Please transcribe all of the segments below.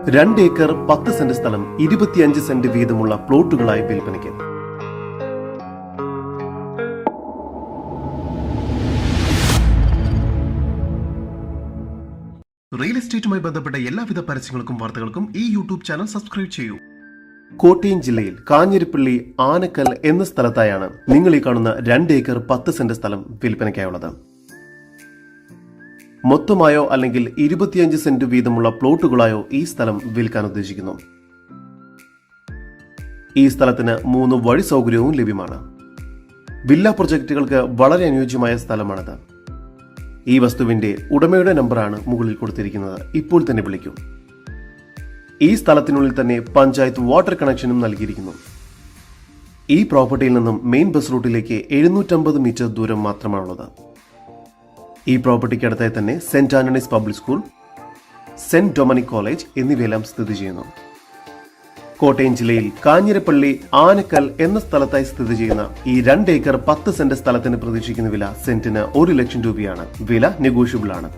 2 acre 10 saint സ്ഥലം 25 saint വീതമുള്ള പ്ലോട്ടുകളായി വിൽപ്പനയ്ക്ക്. റിയൽ എസ്റ്റേറ്റുമായി ബന്ധപ്പെട്ട എല്ലാവിധ പരസ്യങ്ങൾക്കും വാർത്തകൾക്കും ഈ യൂട്യൂബ് ചാനൽ സബ്സ്ക്രൈബ് ചെയ്യൂ. കോട്ടയം ജില്ലയിൽ കാഞ്ഞിരപ്പള്ളി ആനക്കൽ എന്ന സ്ഥലത്തായാണ് നിങ്ങൾ ഈ കാണുന്ന 2 ഏക്കർ 10 സെന്റ് സ്ഥലം വിൽപ്പനയ്ക്കായുള്ളത്. മൊത്തമായോ അല്ലെങ്കിൽ 25 സെന്റ് വീതമുള്ള പ്ലോട്ടുകളായോ ഈ സ്ഥലം വിൽക്കാൻ ഉദ്ദേശിക്കുന്നു. ഈ സ്ഥലത്തിന് 3 വഴി സൗകര്യവും ലഭ്യമാണ്. വില്ല പ്രൊജക്ടുകൾക്ക് വളരെ അനുയോജ്യമായ സ്ഥലമാണിത്. ഈ വസ്തുവിന്റെ ഉടമയുടെ നമ്പറാണ് മുകളിൽ കൊടുത്തിരിക്കുന്നത്. ഇപ്പോൾ തന്നെ വിളിക്കും. ഈ സ്ഥലത്തിനുള്ളിൽ തന്നെ പഞ്ചായത്ത് വാട്ടർ കണക്ഷനും നൽകിയിരിക്കുന്നു. ഈ പ്രോപ്പർട്ടിയിൽ നിന്നും മെയിൻ ബസ് റൂട്ടിലേക്ക് 750 മീറ്റർ ദൂരം മാത്രമാണുള്ളത്. ഈ പ്രോപ്പർട്ടിക്ക് അടുത്തായി തന്നെ saint Antony's public school, saint Dominic college എന്നിവയെല്ലാം സ്ഥിതി ചെയ്യുന്നു. കോട്ടയം ജില്ലയിൽ കാഞ്ഞിരപ്പള്ളി ആനക്കൽ എന്ന സ്ഥലത്തായി സ്ഥിതി ചെയ്യുന്ന ഈ 2 ഏക്കർ 10 സെന്റ് സ്ഥലത്തിന് പ്രതീക്ഷിക്കുന്ന വില സെന്റിന് 1 ലക്ഷം രൂപയാണ്. വില നെഗോഷ്യബിൾ ആണ്.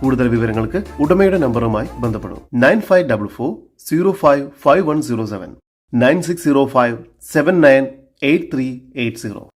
കൂടുതൽ വിവരങ്ങൾക്ക് ഉടമയുടെ നമ്പറുമായി ബന്ധപ്പെടും. 9544055107 9605798380.